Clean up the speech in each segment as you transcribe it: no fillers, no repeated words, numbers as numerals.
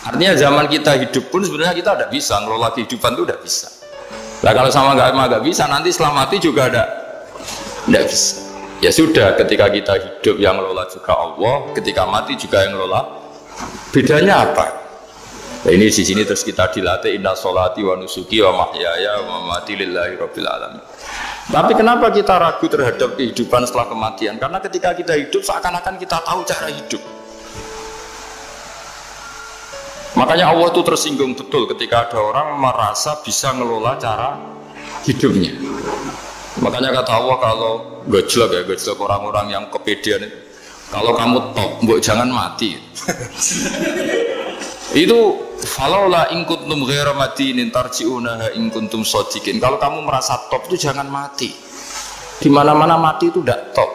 Artinya zaman kita hidup pun sebenarnya kita tidak bisa ngelola kehidupan itu, tidak bisa. Nah kalau sama nggak bisa, nanti setelah mati juga tidak bisa. Ya sudah, ketika kita hidup yang ngelola juga Allah, ketika mati juga yang ngelola. Bedanya apa? Nah, ini di sini terus kita dilatih inna sholati wa nusuki wa mahyaya wa mamati lillahi rabbil alamin. Tapi kenapa kita ragu terhadap kehidupan setelah kematian? Karena ketika kita hidup seakan-akan kita tahu cara hidup. Makanya Allah itu tersinggung betul ketika ada orang merasa bisa ngelola cara hidupnya. Makanya kata Allah, kalau gojlok orang-orang yang kepedean itu, kalau kamu top, mbok jangan mati. Itu falaula in kuntum ghaira madinin tarji'unaha in kuntum shadiqin. Kalau kamu merasa top itu jangan mati. Di mana-mana mati itu tidak top.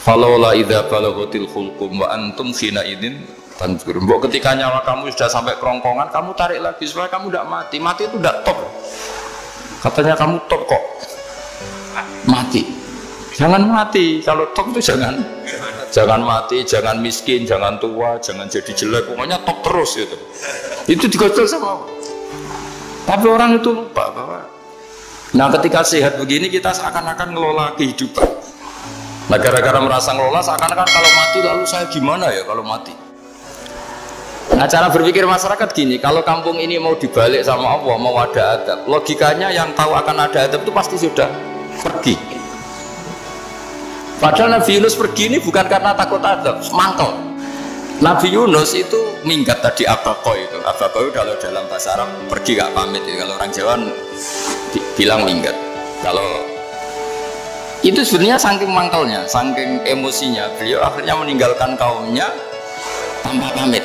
Falaula idza balaghatil khulqum wa antum khina idzin tanzur. Mbok ketika nyawa kamu sudah sampai kerongkongan, kamu tarik lagi supaya kamu tidak mati. Mati itu tidak top. Katanya kamu top kok. Mati. Jangan mati. Kalau top itu jangan mati, jangan miskin, jangan tua, jangan jadi jelek, pokoknya top terus gitu. Itu digosel sama Allah. Tapi orang itu lupa bahwa nah ketika sehat begini kita seakan-akan ngelola kehidupan. Nah gara-gara merasa ngelola seakan-akan kalau mati lalu saya gimana ya kalau mati. Nah cara berpikir masyarakat gini, kalau kampung ini mau dibalik sama Allah, mau ada adab, logikanya yang tahu akan ada adab itu pasti sudah pergi. Padahal Nabi Yunus pergi ini bukan karena takut adab, mangkel. Nabi Yunus itu minggat tadi abaqo itu. Abaqo itu kalau dalam bahasa Arab pergi gak pamit ya. Kalau orang Jawa bilang minggat. Kalau itu sebenarnya saking mangkelnya, saking emosinya, beliau akhirnya meninggalkan kaumnya tanpa pamit.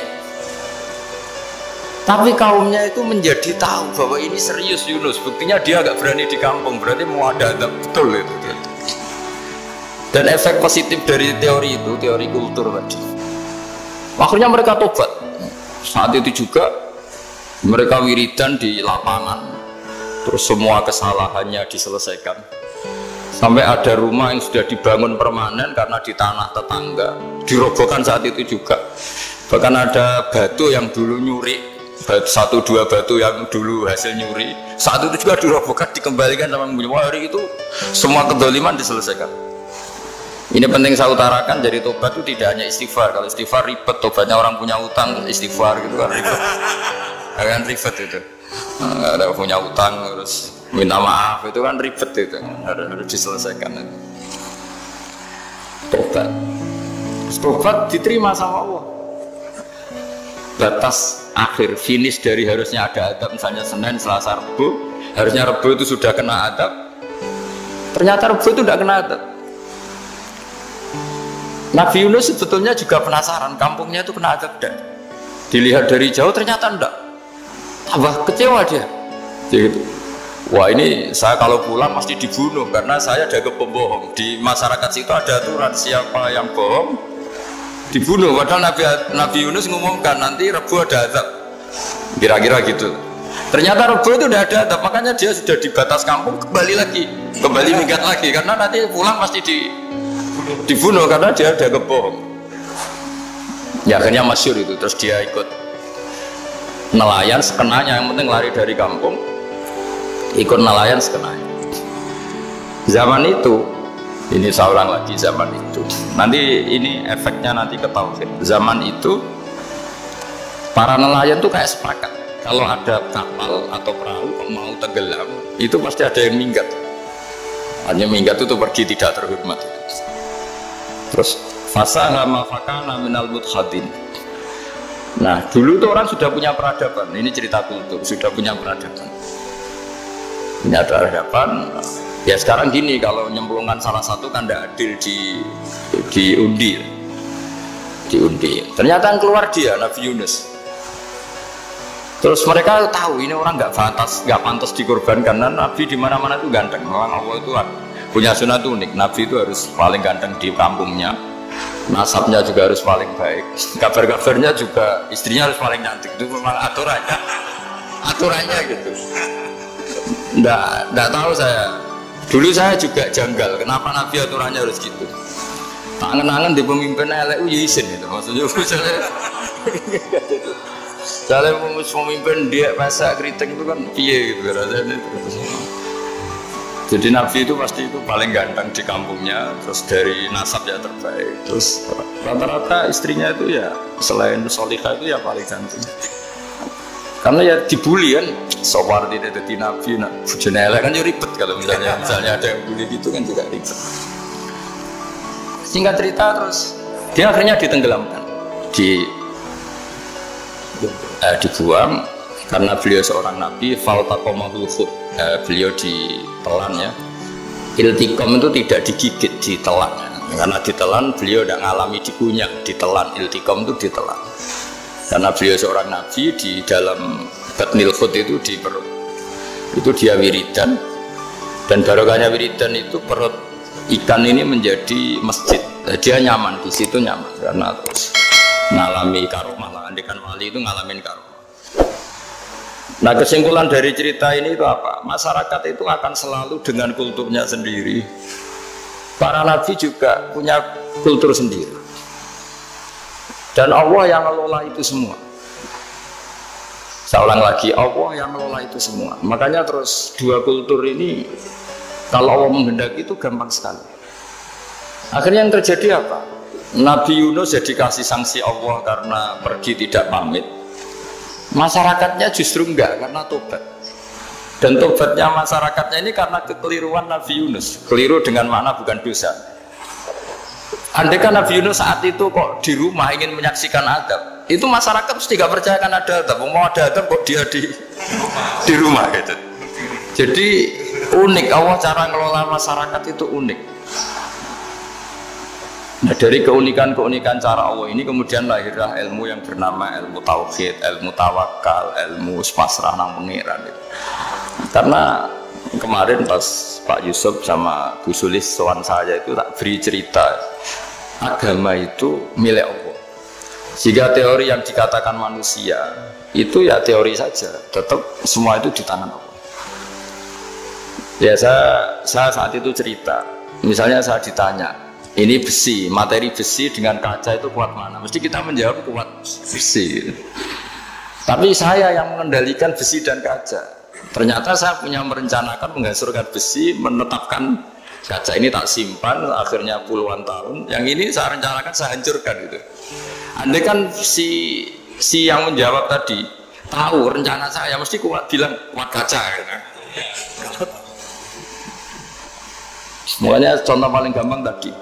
Tapi kaumnya itu menjadi tahu bahwa ini serius Yunus. Buktinya dia agak berani di kampung, berarti mau ada adab betul itu. Dan efek positif dari teori itu, teori kultur tadi. Akhirnya mereka tobat. Saat itu juga mereka wiridan di lapangan. Terus semua kesalahannya diselesaikan. Sampai ada rumah yang sudah dibangun permanen karena di tanah tetangga. Dirobohkan saat itu juga. Bahkan ada batu yang dulu nyuri, satu dua batu yang dulu hasil nyuri, saat itu juga dirobohkan, dikembalikan sama penghuni. Hari itu semua kedoliman diselesaikan. Ini penting saya utarakan, jadi tobat itu tidak hanya istighfar. Kalau istighfar ribet, tobatnya orang punya utang istighfar gitu kan ribet. Kan ribet itu. Ada punya utang terus minta maaf itu kan ribet itu. Harus diselesaikan. Tobat. Tobat diterima sama Allah. Batas akhir finish dari harusnya ada adab misalnya Senin, Selasa, Rabu, harusnya Rabu itu sudah kena adab. Ternyata Rabu itu tidak kena adab. Nabi Yunus sebetulnya juga penasaran, kampungnya itu kena adab dan dilihat dari jauh ternyata enggak. Tambah kecewa dia. Gitu. Wah ini saya kalau pulang pasti dibunuh karena saya dianggap pembohong. Di masyarakat situ ada aturan siapa yang bohong dibunuh. Padahal Nabi Yunus ngumumkan nanti Rabu ada adab. Kira-kira gitu. Ternyata Rabu itu udah ada adab, makanya dia sudah di batas kampung kembali minggat lagi karena nanti pulang pasti dibunuh karena dia ada kebohong. Ya akhirnya masyhur itu, terus dia ikut nelayan sekenanya, yang penting lari dari kampung, ikut nelayan sekenanya. Zaman itu, ini saya ulang lagi, zaman itu nanti ini efeknya nanti ke tauhid. Zaman itu para nelayan tuh kayak sepakat kalau ada kapal atau perahu mau tenggelam itu pasti ada yang minggat. Hanya minggat itu pergi tidak terhormat. Terus fasahama fakana minal mudkhadin. Nah dulu tuh orang sudah punya peradaban. Ini cerita kultur, sudah punya peradaban. Punya peradaban. Ya sekarang gini, kalau nyemplungkan salah satu kan tidak adil diundi. Ternyata yang keluar dia Nabi Yunus. Terus mereka tahu ini orang nggak pantas dikorbankan. Karena Nabi di mana-mana itu ganteng. Orang Allah itu punya sunnah unik, Nabi itu harus paling ganteng di kampungnya, nasabnya juga harus paling baik, kabar-kabarnya juga istrinya harus paling cantik. Itu memang aturannya gitu. Nggak tahu saya, dulu saya juga janggal kenapa Nabi aturannya harus gitu. Tangan-tangan di pemimpin LU izin itu, maksudnya Soalnya pemimpin dia masak keriting itu kan piye gitu rasanya. Jadi Nabi itu pasti itu paling ganteng di kampungnya, terus dari nasab ya terbaik, terus rata-rata istrinya itu ya selain solihah itu ya paling ganteng. Karena ya dibully kan, sopar tidak jadi Nabi, nah bujana kan juga ribet kalau misalnya ada yang bully gitu kan juga ribet. Singkat cerita terus dia akhirnya ditenggelamkan, dibuang karena beliau seorang Nabi, faltaqamahul khut. Beliau ditelan ya. Iltiqam itu tidak digigit, ditelan ya. Karena ditelan beliau tidak mengalami dikunyah, ditelan. Iltiqam itu ditelan. Karena beliau seorang Nabi, di dalam batnil khut itu di perut itu dia wiridan, dan barokahnya wiridan itu perut ikan ini menjadi masjid. Dia nyaman di situ, nyaman karena terus mengalami karomah lah. Andikan wali itu ngalamin karomah. Nah, kesimpulan dari cerita ini itu apa? Masyarakat itu akan selalu dengan kulturnya sendiri. Para nabi juga punya kultur sendiri. Dan Allah yang mengelola itu semua. Saya ulang lagi, Allah yang mengelola itu semua. Makanya terus dua kultur ini, kalau Allah menghendaki itu gampang sekali. Akhirnya yang terjadi apa? Nabi Yunus jadi kasih sanksi Allah karena pergi tidak pamit. Masyarakatnya justru enggak, karena tobat. Dan tobatnya masyarakatnya ini karena kekeliruan Nabi Yunus. Keliru dengan makna bukan dosa. Andai kan Nabi Yunus saat itu kok di rumah ingin menyaksikan adab, itu masyarakat mesti tidak percaya kan ada adab. Mau ada adab kok dia di rumah gitu. Jadi unik, Allah cara ngelola masyarakat itu unik. Nah, dari keunikan-keunikan cara Allah ini kemudian lahirlah ilmu yang bernama ilmu tauhid, ilmu tawakal, ilmu pasrah nang pengiran gitu. Karena kemarin pas Pak Yusuf sama Bu Sulis soal saya itu tak beri cerita agama itu milik Allah. Sehingga teori yang dikatakan manusia itu ya teori saja, tetap semua itu di tangan Allah. Ya saya saat itu cerita, misalnya saya ditanya, ini besi, materi besi dengan kaca itu kuat mana? Mesti kita menjawab kuat besi. Tapi saya yang mengendalikan besi dan kaca. Ternyata saya punya merencanakan menghancurkan besi, menetapkan kaca ini tak simpan, akhirnya puluhan tahun. Yang ini saya rencanakan saya hancurkan gitu. Andai kan si yang menjawab tadi tahu rencana saya mesti kuat bilang kuat kaca. Gitu. Semuanya contoh paling gampang tadi.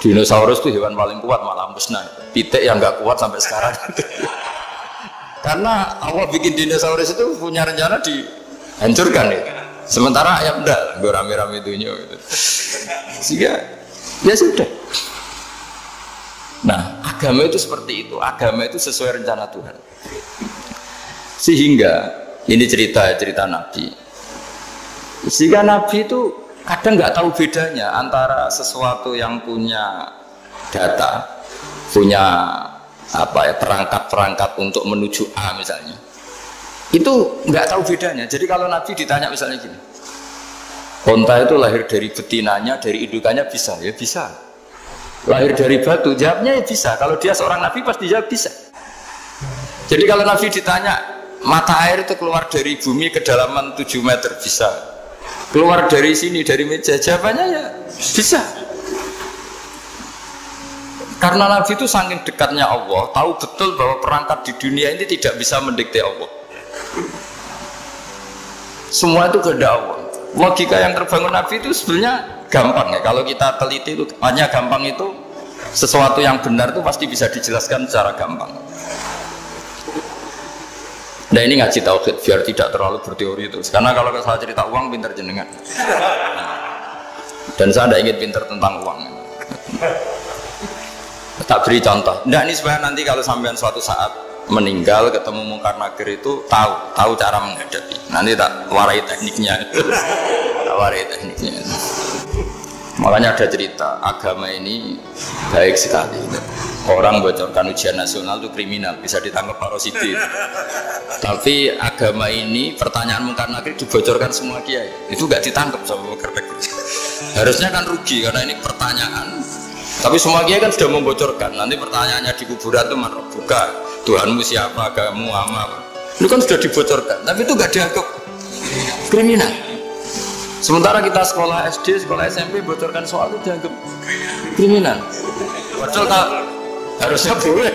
Dinosaurus itu hewan paling kuat malah musnah. Pitik yang nggak kuat sampai sekarang. Karena Allah bikin dinosaurus itu punya rencana dihancurkan ya. Sementara ayam enggak, gue rame-rame itunya gitu. Sehingga ya sudah. Nah, agama itu seperti itu. Agama itu sesuai rencana Tuhan. Sehingga ini cerita Nabi. Sehingga Nabi itu kadang nggak tahu bedanya antara sesuatu yang punya data, punya perangkat-perangkat untuk menuju A misalnya, itu nggak tahu bedanya. Jadi kalau Nabi ditanya misalnya gini, onta itu lahir dari betinanya, dari indukannya bisa, ya bisa. Lahir dari batu, jawabnya ya bisa. Kalau dia seorang Nabi pasti jawab bisa. Jadi kalau Nabi ditanya mata air itu keluar dari bumi kedalaman 7 meter, bisa. Keluar dari sini, dari meja, jawabannya ya bisa. Karena Nabi itu saking dekatnya Allah, tahu betul bahwa perangkat di dunia ini tidak bisa mendikte Allah. Semua itu kehendak Allah. Logika yang terbangun Nabi itu sebenarnya gampang ya. Kalau kita teliti itu hanya gampang itu, sesuatu yang benar itu pasti bisa dijelaskan secara gampang. Nah ini ngaji tauhid biar tidak terlalu berteori terus. Karena kalau saya cerita uang pinter jenengan. Dan saya tidak ingin pinter tentang uang. Tak beri contoh. Nah ini supaya nanti kalau sampean suatu saat meninggal ketemu Mungkar Nakir itu tahu cara menghadapi. Nanti tak warai tekniknya. Tak warai tekniknya. Makanya ada cerita agama ini baik sekali. Orang bocorkan ujian nasional itu kriminal, bisa ditangkap Pak Rosidi. Tapi agama ini pertanyaan Mungkar Nakir dibocorkan semua kiai, itu nggak ditangkap sama Mungkar Nakir. Harusnya kan rugi karena ini pertanyaan. Tapi semua kiai kan sudah membocorkan. Nanti pertanyaannya di kuburan itu buka Tuhanmu siapa, agamamu apa. Itu kan sudah dibocorkan, tapi itu nggak dianggap kriminal. Sementara kita sekolah SD, sekolah SMP bocorkan soal itu dianggap kriminal. Padahal harusnya boleh.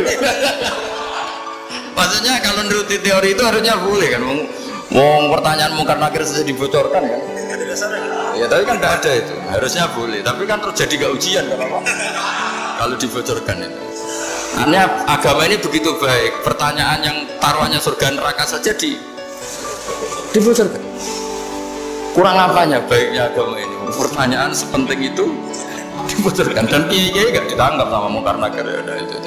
Maksudnya kalau menuruti teori itu harusnya boleh kan. Mau pertanyaan mungkar nakir saja dibocorkan kan. Ya tapi kan tidak ada itu. Harusnya boleh. Tapi kan terjadi gak ujian kalau dibocorkan itu. Artinya agama ini begitu baik. Pertanyaan yang taruhannya surga neraka saja dibocorkan. Kurang apanya baiknya agama ini? Pertanyaan sepenting itu dibocorkan dan kiai-kiai gak ditangkap sama mungkar nakir ya itu.